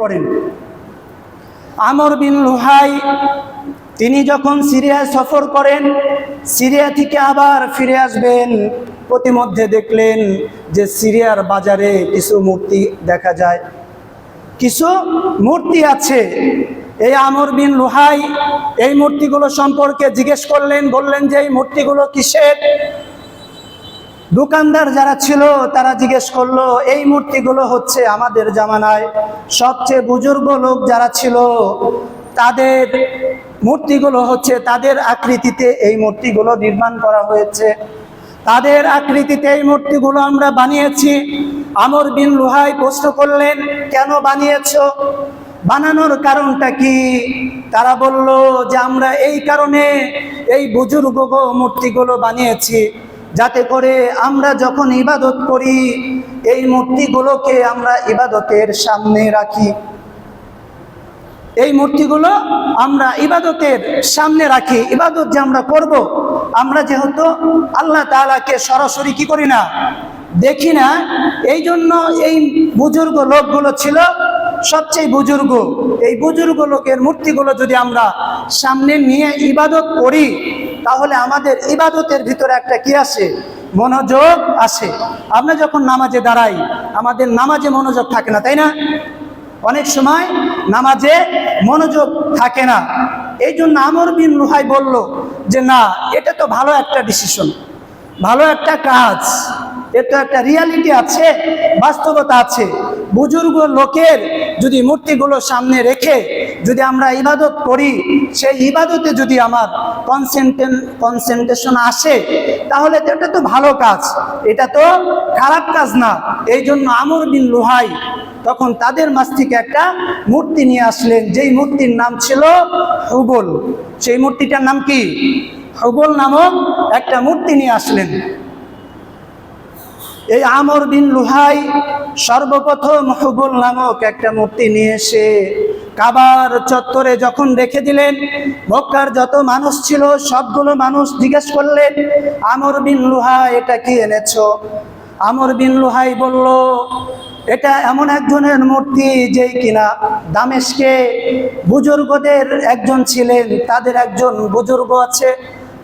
করেন। আমর বিন লুহাই তিনি যখন সিরিয়ায় সফর করেন, সিরিয়া থেকে আবার ফিরে আসবেন, প্রতিমধ্যে দেখলেন যে সিরিয়ার বাজারে কিছু মূর্তি দেখা যায়, কিছু মূর্তি আছে। এই আমর বিন লুহাই এই মূর্তিগুলো সম্পর্কে জিজ্ঞেস করলেন, বললেন যে এই মূর্তিগুলো কিসের? দোকানদার যারা ছিল তারা জিজ্ঞেস করলো, এই মূর্তিগুলো হচ্ছে আমাদের জামানায় সবচেয়ে বুজুর্গ লোক যারা ছিল তাদের মূর্তিগুলো হচ্ছে, তাদের আকৃতিতে এই মূর্তিগুলো নির্মাণ করা হয়েছে, তাদের আকৃতিতে এই মূর্তিগুলো আমরা বানিয়েছি। আমর বিন লুহাই প্রশ্ন করলেন, কেন বানিয়েছো? বানানোর কারণটা কি? তারা বলল যে আমরা এই কারণে এই বুজুর্গ মূর্তিগুলো বানিয়েছি যাতে করে আমরা যখন ইবাদত করি এই মূর্তিগুলোকে আমরা ইবাদতের সামনে রাখি। এই মূর্তিগুলো আমরা ইবাদতের সামনে রাখি। ইবাদত যে আমরা করব, আমরা যেহেতু আল্লাহ তাআলাকে সরাসরি কি করি না, দেখি না, এই জন্য এই বুজুর্গ লোকগুলো ছিল সবচেয়ে বুজুর্গ। এই বুজুর্গ লোকের মূর্তিগুলো যদি আমরা সামনে নিয়ে ইবাদত করি তাহলে আমাদের ইবাদতের ভিতরে একটা কি আসে, মনোযোগ আসে। আমরা যখন নামাজে দাঁড়াই আমাদের নামাজে মনোযোগ থাকে না, তাই না? অনেক সময় নামাজে মনোযোগ থাকে না। এই জন্য আমর বিন লুহাই বলল যে না, এটা তো ভালো একটা ডিসিশন, ভালো একটা কাজ, এর তো একটা রিয়ালিটি আছে, বাস্তবতা আছে। বুজুর্গ লোকের যদি মূর্তিগুলো সামনে রেখে যদি আমরা ইবাদত করি, সেই ইবাদতে যদি আমার কনসেন্ট্রেশন আসে তাহলে তো এটা তো ভালো কাজ, এটা তো খারাপ কাজ না। এই জন্য আমর বিন লুহাই তখন তাদের মাঝ থেকে একটা মূর্তি নিয়ে আসলেন, যেই মূর্তির নাম ছিল হুবল। সেই মূর্তিটার নাম কি? হুবল নামক একটা মূর্তি নিয়ে আসলেন। এই আমর বিন লুহাই সর্বপ্রথম হুবল নামক একটা মূর্তি নিয়ে এসে কাবার চত্বরে যখন রেখে দিলেন, মক্কার যত মানুষ ছিল সবগুলো মানুষ জিজ্ঞেস করলেন, আমর বিন লুহাই এটা কি এনেছো? আমর বিন লুহাই বলল, এটা এমন একজনের মূর্তি যেই কিনা দামেস্কে বুজুর্গদের একজন ছিলেন, তাদের একজন বুজুর্গ আছে,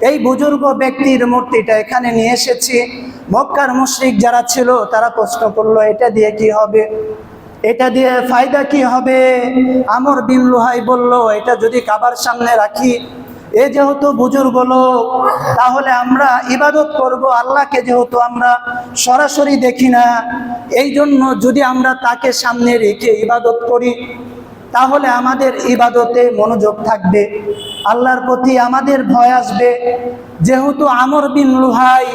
এই বুজুর্গ ব্যক্তির মূর্তিটা এখানে নিয়ে এসেছি। মক্কার মুশরিক যারা ছিল তারা প্রশ্ন করলো, এটা দিয়ে কি হবে, এটা দিয়ে ফায়দা কি হবে? আমর বিন লুহাই বলল, এটা যদি কাবার সামনে রাখি, এ যেহেতু বুজুর্গ লোক, তাহলে আমরা ইবাদত করব আল্লাহকে, যেহেতু আমরা সরাসরি দেখি না, এই জন্য যদি আমরা তাকে সামনে রেখে ইবাদত করি তাহলে আমাদের ইবাদতে মনোযোগ থাকবে, আল্লাহর প্রতি আমাদের ভয় আসবে। যেহেতু আমর বিন লুহাই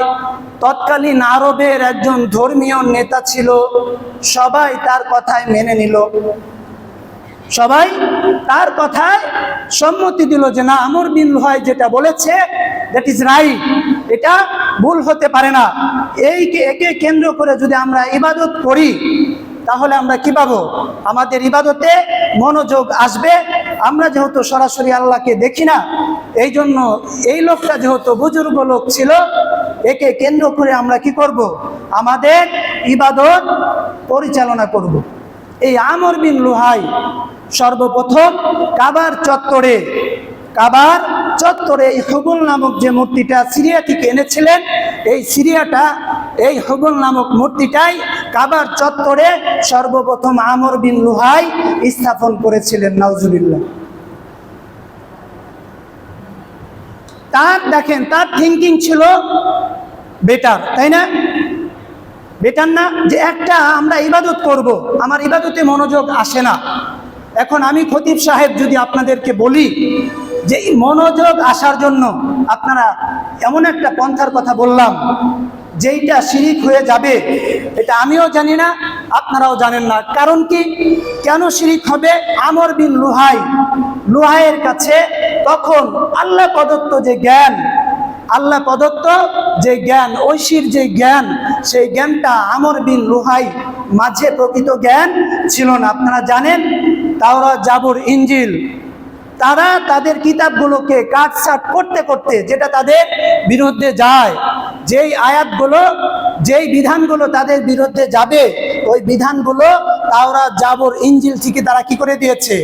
তৎকালীন আরবের একজন ধর্মীয় নেতা ছিল, সবাই তার কথায় মেনে নিল, সবাই তার কথায় সম্মতি দিল যে না, আমর বিন লুহাই যেটা বলেছে দ্যাট ইজ রাইট, এটা ভুল হতে পারে না। একে কেন্দ্র করে যদি আমরা ইবাদত করি তাহলে আমরা কি পাবো? আমাদের ইবাদতে মনোযোগ আসবে। আমরা যেহেতু সরাসরি আল্লাহকে দেখি না, এই জন্য এই লোকটা যেহেতু বুজুর্গ লোক ছিল, একে কেন্দ্র করে আমরা কি করব? আমাদের ইবাদত পরিচালনা করব। এই আমর বিন লুহাই সর্বপ্রথম কাবার চত্বরে এই হুবল নামক যে মূর্তিটা সিরিয়া থেকে এনেছিলেন, এই হুবল নামক মূর্তিটাই কাবার চত্বরে সর্বপ্রথম আমর বিন লুহাই স্থাপন করেছিলেন। নাউজুবিল্লাহ। দেখেন তার থিঙ্কিং ছিল বেটার, তাই না? বেটার না যে একটা আমরা ইবাদত করব, আমার ইবাদতে মনোযোগ আসে না। এখন আমি খতিব সাহেব যদি আপনাদেরকে বলি যে এই মনোযোগ আসার জন্য আপনারা এমন একটা পন্থার কথা বললাম যেইটা শিরিক হয়ে যাবে, এটা আমিও জানি না, আপনারাও জানেন না। কারণ কি, কেন শিরিক হবে? আমর বিন লুহাইয়ের কাছে তখন আল্লাহ প্রদত্ত যে জ্ঞান, ঐশীর যে জ্ঞান, সেই জ্ঞানটা আমর বিন লুহাই মাঝে প্রকৃত জ্ঞান ছিল না। আপনারা জানেন তাওরাত, জাবুর, ইনজিল তারা তাদের কিতাবগুলোকে কাটছাট করতে করতে, যেটা তাদের বিরুদ্ধে যায়, যেই আয়াতগুলো, যেই বিধানগুলো তাদের বিরুদ্ধে যাবে, ওই বিধানগুলো তাওরাত, জাবর, ইনজিল থেকে তারা কি করে দিয়েছে?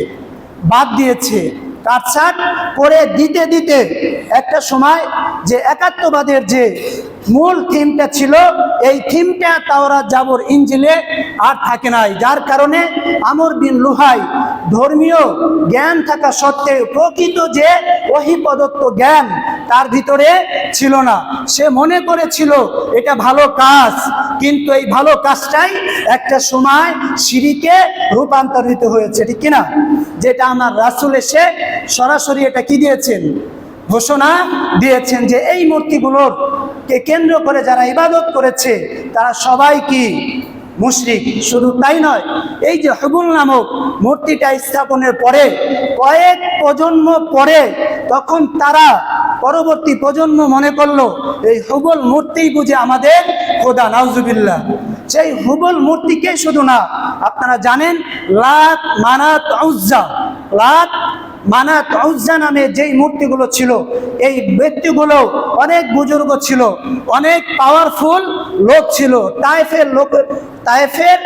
বাদ দিয়েছে। কাটছাট করে দিতে দিতে একটা সময় যে একাত্মবাদের যে মূল থিমটা ছিল, এই থিমটা তাওরাত, জাবর, ইনজিলে আর থাকে নাই। যার কারণে আমর বিন লুহাই ধর্মীয় জ্ঞান থাকা সত্ত্বেও প্রকৃত যে ওহী প্রদত্ত জ্ঞান তার ভিতরে ছিল না। সে মনে করেছিল এটা ভালো কাজ, কিন্তু এই ভালো কাজটাই একটা সময় শিরকে রূপান্তরিত হয়েছে, ঠিক কিনা? যেটা আমার রাসূল এসে সরাসরি এটা কি দিয়েছেন? ঘোষণা দিয়েছেন যে এই মূর্তিগুলোকে কেন্দ্র করে যারা ইবাদত করেছে তারা সবাই কি? মুশরিক। শুধু তাই নয়, এই যে হুবল নামক মূর্তিটা স্থাপনের পরে কয়েক প্রজন্ম পরে তখন তারা পরবর্তী প্রজন্ম মনে করলো এই হুবল মূর্তি বুঝে আমাদের খোদা, নাউজুবিল্লাহ। সেই হুবল মূর্তিকে শুধু না, আপনারা জানেন লাত, মানাত, উজ্জা, লাত, মানাত, উজ্জা নামে যেই মূর্তিগুলো ছিল, এই ব্যক্তিগুলো অনেক বুজুর্গ ছিল, অনেক পাওয়ারফুল লোক ছিল। তায়েফের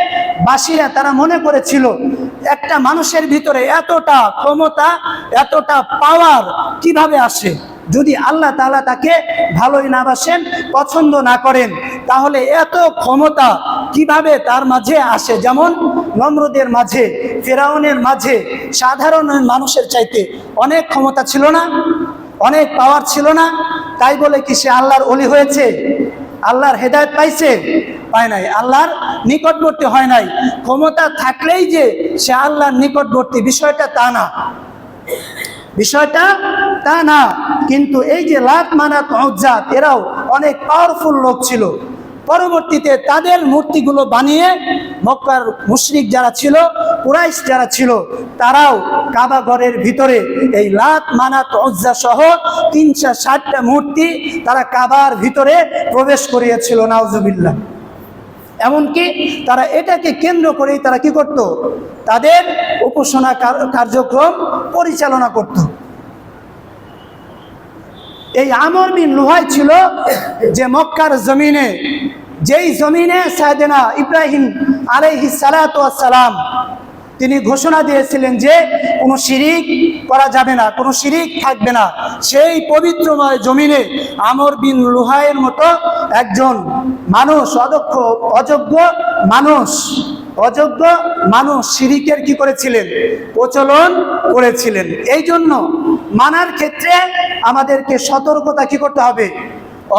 বাসীরা তারা মনে করেছিল একটা মানুষের ভিতরে এতটা ক্ষমতা, এতটা পাওয়ার কিভাবে আসে? যদি আল্লাহ তাআলা তাকে ভালোই না বাসেন, পছন্দ না করেন, তাহলে এত ক্ষমতা কিভাবে তার মাঝে আসে? যেমন নমরুদের মাঝে, ফিরাউনের মাঝে সাধারণ মানুষের চাইতে অনেক ক্ষমতা ছিল না? অনেক পাওয়ার ছিল না? তাই বলে কি সে আল্লাহর ওলি হয়েছে? আল্লাহর হেদায়েত পাইছে? পায় নাই। আল্লাহর নিকটবর্তী হয় নাই। ক্ষমতা থাকলেই যে সে আল্লাহর নিকটবর্তী, বিষয়টা তা না, বিষয়টা তা না। কিন্তু এই যে লাত, মানাত, উজ্জা, এরাও অনেক পাওয়ারফুল লোক ছিল। পরবর্তীতে তাদের মূর্তিগুলো বানিয়ে মক্কার মুশরিক যারা ছিল, কুরাইশ যারা ছিল, তারাও কাবা ঘরের ভিতরে এই লাত, মানাত, উজ্জা সহ 360টা মূর্তি তারা কাবার ভিতরে প্রবেশ করিয়েছিল, নাউজুবিল্লাহ। এমনকি তারা এটাকে কেন্দ্র করেই তারা কি করত? তাদের উপাসনা কার্যক্রম পরিচালনা করত। এই আমর বিন লুহাই ছিল যে মক্কার জমিনে, যেই জমিনে সাইয়েদনা ইব্রাহিম আলাইহিস সালাতু ওয়াস সালাম তিনি ঘোষণা দিয়েছিলেন যে কোনো শিরিক করা যাবে না, কোনো শিরিক থাকবে না, সেই পবিত্রময় জমিনে আমর বিন লুহাইয়ের মতো একজন মানুষ, অযোগ্য মানুষ শিরিকের কি করেছিলেন? প্রচলন করেছিলেন। এই জন্য মানার ক্ষেত্রে আমাদেরকে সতর্কতা কি করতে হবে?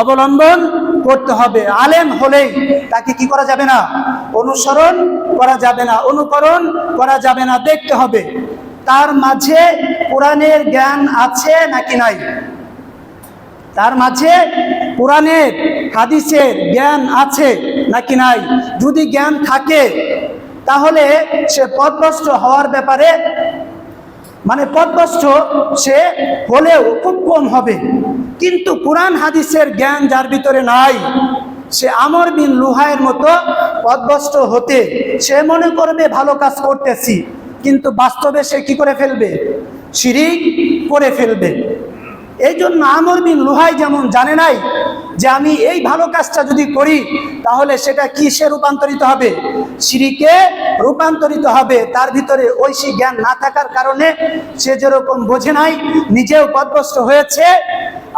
অবলম্বন করতে হবে। আলেম হলেই তাকে কি করা যাবে না? অনুসরণ করা যাবে না, অনুকরণ করা যাবে না। দেখতে হবে তার মাঝে কোরআনের জ্ঞান আছে নাকি নাই, তার মাঝে কোরআনের হাদিসের জ্ঞান আছে নাকি নাই। যদি জ্ঞান থাকে তাহলে সে পথভ্রষ্ট হওয়ার ব্যাপারে, মানে পথভ্রষ্ট সে হলেও খুব কম হবে। কিন্তু কোরআন হাদিসের জ্ঞান যার ভিতরে নাই, সে আমর বিন লুহাইয়ের মতো পথভ্রষ্ট হতে, সে মনে করবে ভালো কাজ করতেছি, কিন্তু বাস্তবে সে কি করে ফেলবে? শিরিক করে ফেলবে। এই জন্য আমর বিন লুহাই যেমন জানে নাই যে আমি এই ভালো কাজটা যদি করি তাহলে সেটা কিসে রূপান্তরিত হবে? শিরিকে রূপান্তরিত হবে। তার ভিতরে ঐশী জ্ঞান না থাকার কারণে সে যেরকম বোঝে নাই, নিজেও পথভ্রষ্ট হয়েছে,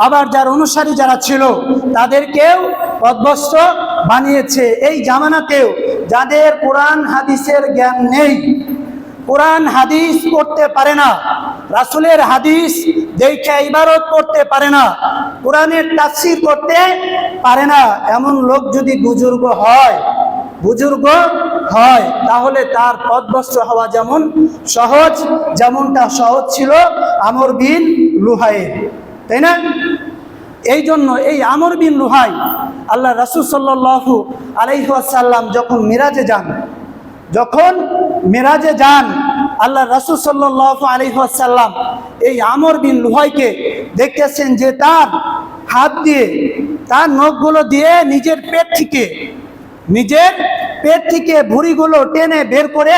আবার যার অনুসারী যারা ছিল তাদেরকেও পথভ্রষ্ট বানিয়েছে। এই জামানাতেও যাদের কোরআন হাদিসের জ্ঞান নেই, কোরআন হাদিস পড়তে পারে না, রাসূলের হাদিস দেখে ইবাদত করতে পারে না, কোরআনের তাফসীর করতে পারে না, এমন লোক যদি বুজুর্গ হয়, তাহলে তার পথভ্রষ্ট হওয়া যেমন সহজ, যেমনটা সহজ ছিল আমর বিন লুহাইয়ের, তাই না? এই জন্য এই আমর বিন লুহাই আল্লাহ রাসূল সাল্লাল্লাহু আলাইহি ওয়াসাল্লাম যখন মিরাজে যান আল্লাহ রাসূল সাল্লাল্লাহু আলাইহি ওয়াসাল্লাম এই আমর বিন লুহাইকে দেখতেছেন যে তার হাত দিয়ে, তার নখগুলো দিয়ে নিজের পেট থেকে ভুঁড়িগুলো টেনে বের করে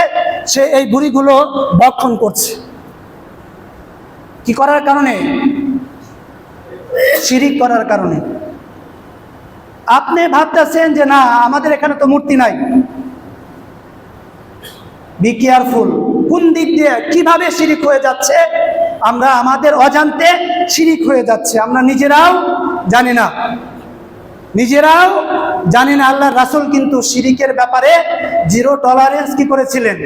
সে এই ভুঁড়িগুলো ভক্ষণ করছে। কি করার কারণে? শিরিক করার কারণে। আপনি ভাবতেছেন যে না, আমাদের এখানে তো মূর্তি নাই। বি কেয়ারফুল, কোন দিক দিয়ে কিভাবে শিরিক হয়ে যাচ্ছে, আমরা আমাদের অজান্তে শিরিক হয়ে যাচ্ছে, আমরা নিজেরাও জানি না, নিজেরাও জানি না। আল্লাহর রাসূল কিন্তু শিরিকের ব্যাপারে জিরো টলারেন্স কি করেছিলেন?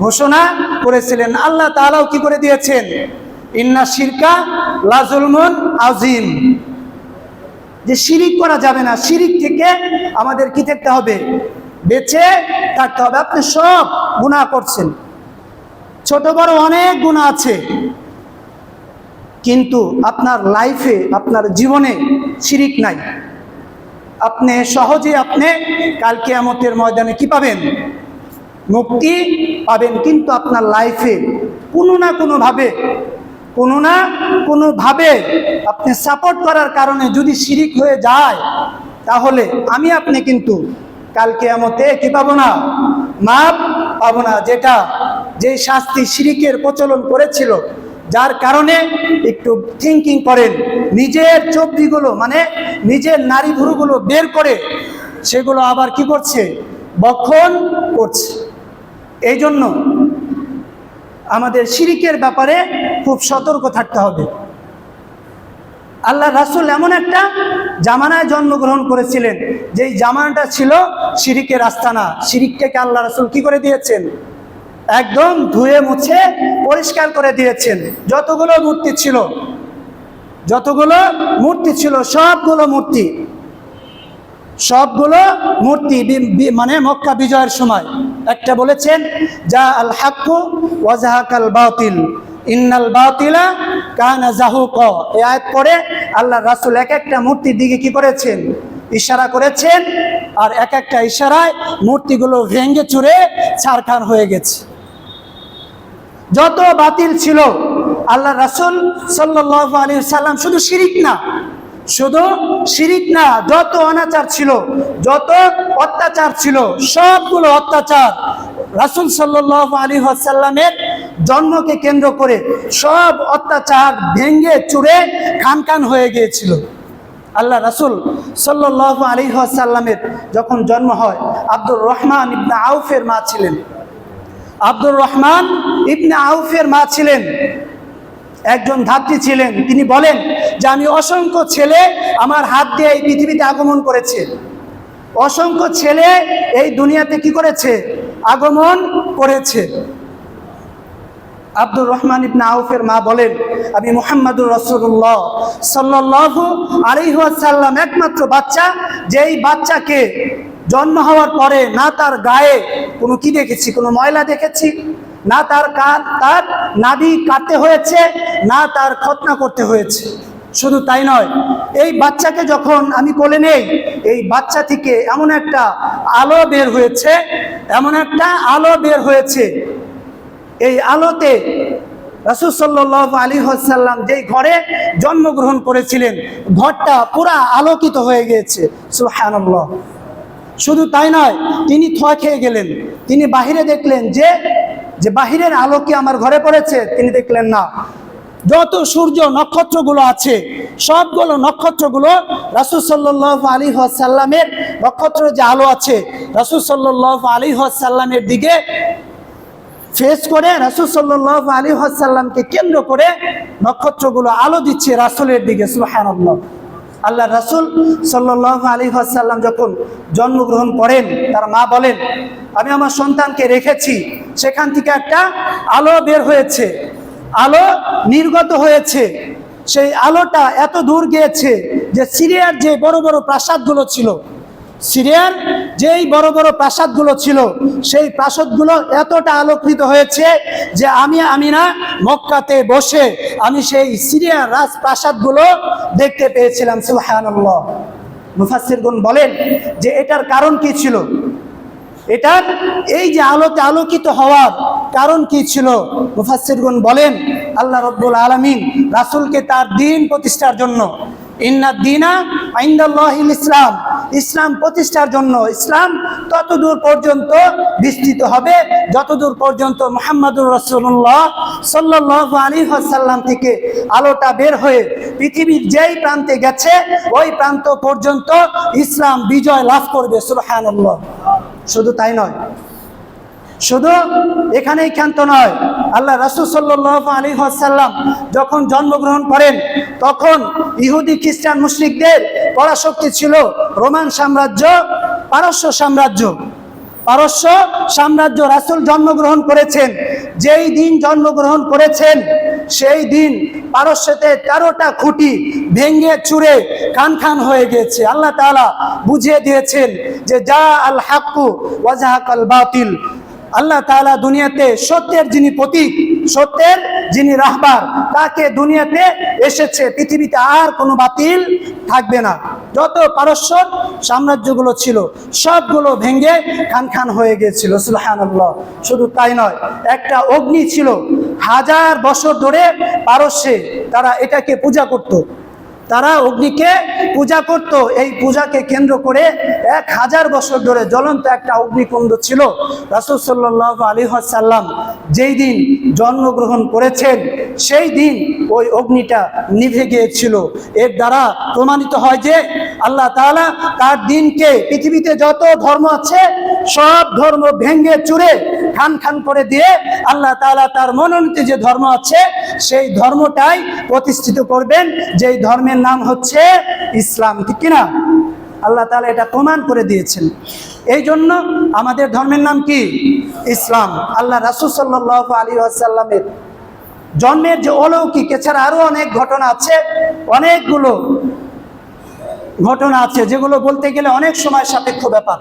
ঘোষণা করেছিলেন। আল্লাহ তাআলাও কি করে দিয়েছেন? ইন্না শিরকা লা যুলমুন আযীম, যে শিরিক করা যাবে না। শিরিক থেকে আমাদের কি থাকতে হবে? বেঁচে থাকতে হবে। আপনি সব গুনাহ করছেন, ছোট বড় অনেক গুনাহ আছে, কিন্তু আপনার লাইফে, আপনার জীবনে শিরিক নাই। আপনি সহজে আপনি কাল কিয়ামতের ময়দানে কি পাবেন? মুক্তি পাবেন। কিন্তু আপনার লাইফে কোনো না কোনোভাবে আপনি সাপোর্ট করার কারণে যদি শিরিক হয়ে যায়, তাহলে আমি আপনি কিন্তু কাল কিয়ামতে কি পাবো না? মাপ পাবো না। যে শাস্তি শিরিকের প্রচলন করেছিল, যার কারণে একটু থিঙ্কিং করেন, নিজের চর্বিগুলো মানে নিজের নারী ভুরুগুলো বের করে সেগুলো আবার কি করছে? বক্ষণ করছে। এই জন্য আমাদের শিরিকের ব্যাপারে খুব সতর্ক থাকতে হবে। আল্লাহ রাসূল এমন একটা জামানায় জন্মগ্রহণ করেছিলেন, যেই জামানাটা ছিল শিরিকের আস্তানা। শিরিকটাকে আল্লাহ রাসূল কি করে দিয়েছেন? একদম ধুয়ে মুছে পরিষ্কার করে দিয়েছেন। যতগুলো মূর্তি ছিল সবগুলো মূর্তি মানে মক্কা বিজয়ের সময় একটা বলেছেন, যা আল হাক্কু ওয়া যাহাকাল বাতিল ইন্নাল বাতিলা কানা যাহুকা। এই আয়াত পড়ে আল্লাহ রাসূল এক একটা মূর্তির দিকে কি করেছেন? ইশারা করেছেন, আর এক একটা ইশারায় মূর্তিগুলো ভেঙে চুরে ছারখার হয়ে গেছে। যত বাতিল ছিল, আল্লাহ রাসূল সাল্লাল্লাহু আলাইহি ওয়াসাল্লাম শুধু শিরিক না, যত অনাচার ছিল, যত অত্যাচার ছিল, সবগুলো অত্যাচার রাসূল সাল্লাল্লাহু আলাইহি ওয়াসাল্লামের জন্মকে কেন্দ্র করে সব অত্যাচার ভেঙে চুরে খান হয়ে গিয়েছিল। আল্লাহ রাসূল সাল্লাল্লাহু আলাইহি ওয়াসাল্লামের যখন জন্ম হয়, আব্দুর রহমান ইবনে আউফের মা ছিলেন। আব্দুর রহমান ইবনে আউফের মা ছিলেন একজন ধাত্রী ছিলেন। তিনি বলেন যে আমি অসংখ্য ছেলে আমার হাত দিয়ে এই পৃথিবীতে আগমন করেছে, অসংখ্য ছেলে এই দুনিয়াতে কি করেছে? আগমন করেছে। আব্দুর রহমান ইবনে আউফের মা বলেন, আমি মুহাম্মাদুর রাসূলুল্লাহ সাল্লাল্লাহু আলাইহি ওয়াসাল্লাম একমাত্র বাচ্চা, যেই বাচ্চাকে জন্ম হওয়ার পরে না তার গায়ে কোনো কি দেখেছি? কোনো ময়লা দেখেছি, না তার নাভি কাটতে হয়েছে, না তার খতনা করতে হয়েছে। শুধু তাই নয়, এই বাচ্চাকে যখন আমি কোলে নেই, এই বাচ্চা থেকে এমন একটা আলো বের হয়েছে, এই আলোতে রাসূল সাল্লাল্লাহু আলাইহি ওয়াসাল্লাম যেই ঘরে জন্মগ্রহণ করেছিলেন, ঘরটা পুরা আলোকিত হয়ে গিয়েছে। সুবহানাল্লাহ। শুধু তাই নয়, তিনি থয় খেয়ে গেলেন। তিনি বাহিরে দেখলেন যে বাহিরের আলো কি আমার ঘরে পড়েছে? তিনি দেখলেন না, যত সূর্য নক্ষত্রগুলো আছে সবগুলো নক্ষত্রগুলো রাসূল সাল্লাল্লাহু আলাইহি ওয়াসাল্লামের নক্ষত্রের যে আলো আছে, রাসূল সাল্লাল্লাহু আলাইহি ওয়াসাল্লামের দিকে ফেস করে, রাসূল সাল্লাল্লাহু আলাইহি ওয়াসাল্লামকে কেন্দ্র করে নক্ষত্রগুলো আলো দিচ্ছে রাসূলের দিকে। সুবহানাল্লাহ। আল্লাহ রাসূল সাল্লাল্লাহু আলাইহি ওয়াসাল্লাম যখন জন্মগ্রহণ করেন, তার মা বলেন, আমি আমার সন্তানকে রেখেছি, সেখান থেকে একটা আলো বের হয়েছে, আলো নির্গত হয়েছে। সেই আলোটা এত দূর গিয়েছে যে সিরিয়ার যে বড় বড় প্রাসাদগুলো ছিল, সেই প্রাসাদগুলো এতটা আলোকিত হয়েছে যে আমি আমিনা মক্কাতে বসে আমি সেই সিরিয়ার রাজপ্রাসাদগুলো দেখতে পেয়েছিলাম। সুবহানাল্লাহ। মুফাসসিরগণ বলেন যে এটার কারণ কি ছিল? এটার এই যে আলোতে আলোকিত হওয়ার কারণ কি ছিল? মুফাসসিরগণ বলেন, আল্লাহ রাব্বুল আলামিন রাসূলকে তার দ্বীন প্রতিষ্ঠার জন্য, ইন্নাদ দীনা ইনদাল্লাহিল ইসলাম, ইসলাম প্রতিষ্ঠার জন্য ইসলাম ততদূর পর্যন্ত বিস্তৃত হবে যতদূর পর্যন্ত মুহাম্মদুর রাসূলুল্লাহ সাল্লাল্লাহু আলাইহি ওয়াসাল্লাম থেকে আলোটা বের হয়ে পৃথিবীর যেই প্রান্তে গেছে ওই প্রান্ত পর্যন্ত ইসলাম বিজয় লাভ করবে। সুবহানাল্লাহ। শুধু তাই নয়, শুধু এখানেই ক্ষান্ত নয়, আল্লাহ রাসূল সাল্লাল্লাহু আলাইহি ওয়াসাল্লাম যখন জন্মগ্রহণ করেন তখন ইহুদি খ্রিস্টান মুশরিকদের পরাশক্তি ছিল রোমান সাম্রাজ্য, পারস্য সাম্রাজ্য। পারস্য সাম্রাজ্য রাসূল জন্মগ্রহণ করেছেন, যেই দিন জন্মগ্রহণ করেছেন সেই দিন পারস্যতে 13টা খুঁটি ভেঙে চুরে খান খান হয়ে গেছে। আল্লাহ তাআলা বুঝিয়ে দিয়েছেন যে যা আল হাক্কু ওয়া যাহাকাল বাতিল। আল্লাহ তাআলা দুনিয়াতে সত্যের যিনি প্রতীক, সত্যের যিনি রাহবার, তাকে দুনিয়াতে এসেছে। পৃথিবীতে আর কোনো বাতিল থাকবে না। যত পারস্য সাম্রাজ্যগুলো ছিল সবগুলো ভেঙে খান খান হয়ে গিয়েছিল। সুবহানাল্লাহ। শুধু তাই নয়, একটা অগ্নি ছিল 1000 বছর ধরে পারস্যে তারা এটাকে পূজা করত। তারা অগ্নিকে পূজা করত। এই পূজাকে কেন্দ্র করে 1000 বছর ধরে জ্বলন্ত একটা অগ্নিকুণ্ড ছিল। রাসূল সাল্লাল্লাহু আলাইহি ওয়াসাল্লাম যেই দিন জন্মগ্রহণ করেছেন সেই দিন ওই অগ্নিটা নিভে গিয়েছিল। এর দ্বারা প্রমাণিত হয় যে আল্লাহ তাআলা তার দিনকে, পৃথিবীতে যত ধর্ম আছে সব ধর্ম ভেঙে চুরে খান খান করে দিয়ে আল্লাহ তাআলা তার মনোনীত যে ধর্ম আছে সেই ধর্মটাই প্রতিষ্ঠিত করবেন, যেই ধর্মের নাম হচ্ছে ইসলাম। ঠিক কিনা? আল্লাহ তাআলা এটা প্রমাণ করে দিয়েছেন। এই জন্য আমাদের ধর্মের নাম কি? ইসলাম। আল্লাহ রাসূল সাল্লাল্লাহু আলাইহি ওয়াসাল্লামের জন্মের যে অলৌকিক, এছাড়া আরো অনেক ঘটনা আছে, অনেকগুলো ঘটনা আছে যেগুলো বলতে গেলে অনেক সময় সাপেক্ষ ব্যাপার।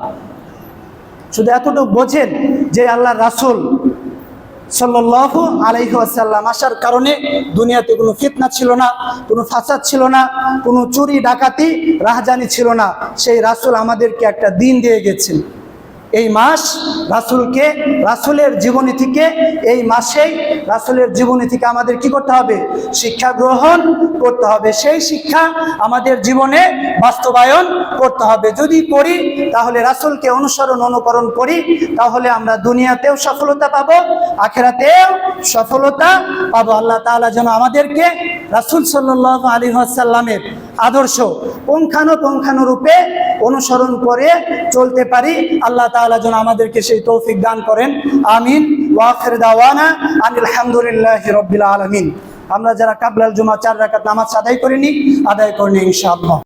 শুধু এতটুকু বোঝেন যে আল্লাহ রাসূল সাল্লাল্লাহু আলাইহি ওয়াসাল্লাম আসার কারণে দুনিয়াতে কোনো ফিতনা ছিল না, কোনো ফাসাদ ছিল না, কোনো চুরি ডাকাতি রাহাজানি ছিল না। সেই রাসূল আমাদেরকে একটা দিন দিয়ে গেছেন। এই মাস রাসূলকে, রাসূলের জীবনী থেকে, এই মাসেই রাসূলের জীবনী থেকে আমাদের কি করতে হবে? শিক্ষা গ্রহণ করতে হবে। সেই শিক্ষা আমাদের জীবনে বাস্তবায়ন করতে হবে। যদি করি তাহলে রাসূলকে অনুসরণ অনুকরণ করি তাহলে আমরা দুনিয়াতেও সফলতা পাবো, আখিরাতেও সফলতা পাবো। আল্লাহ তাআলা যেন আমাদেরকে রাসূল সাল্লাল্লাহু আলাইহি ওয়াসাল্লামের আদর্শ পুঙ্খানুপুঙ্খানুরূপে অনুসরণ করে চলতে পারি। আল্লাহ তাআলা যেন আমাদেরকে সেই তৌফিক দান করেন। আমিন। ওয়া আখির দাওয়ানা আনিল হামদুলিল্লাহি রাব্বিল আলামিন। আমরা যারা কাবলাল জুমা 4 রাকাত নামাজ আদায় করিনি, আদায় করনি ইনশাআল্লাহ।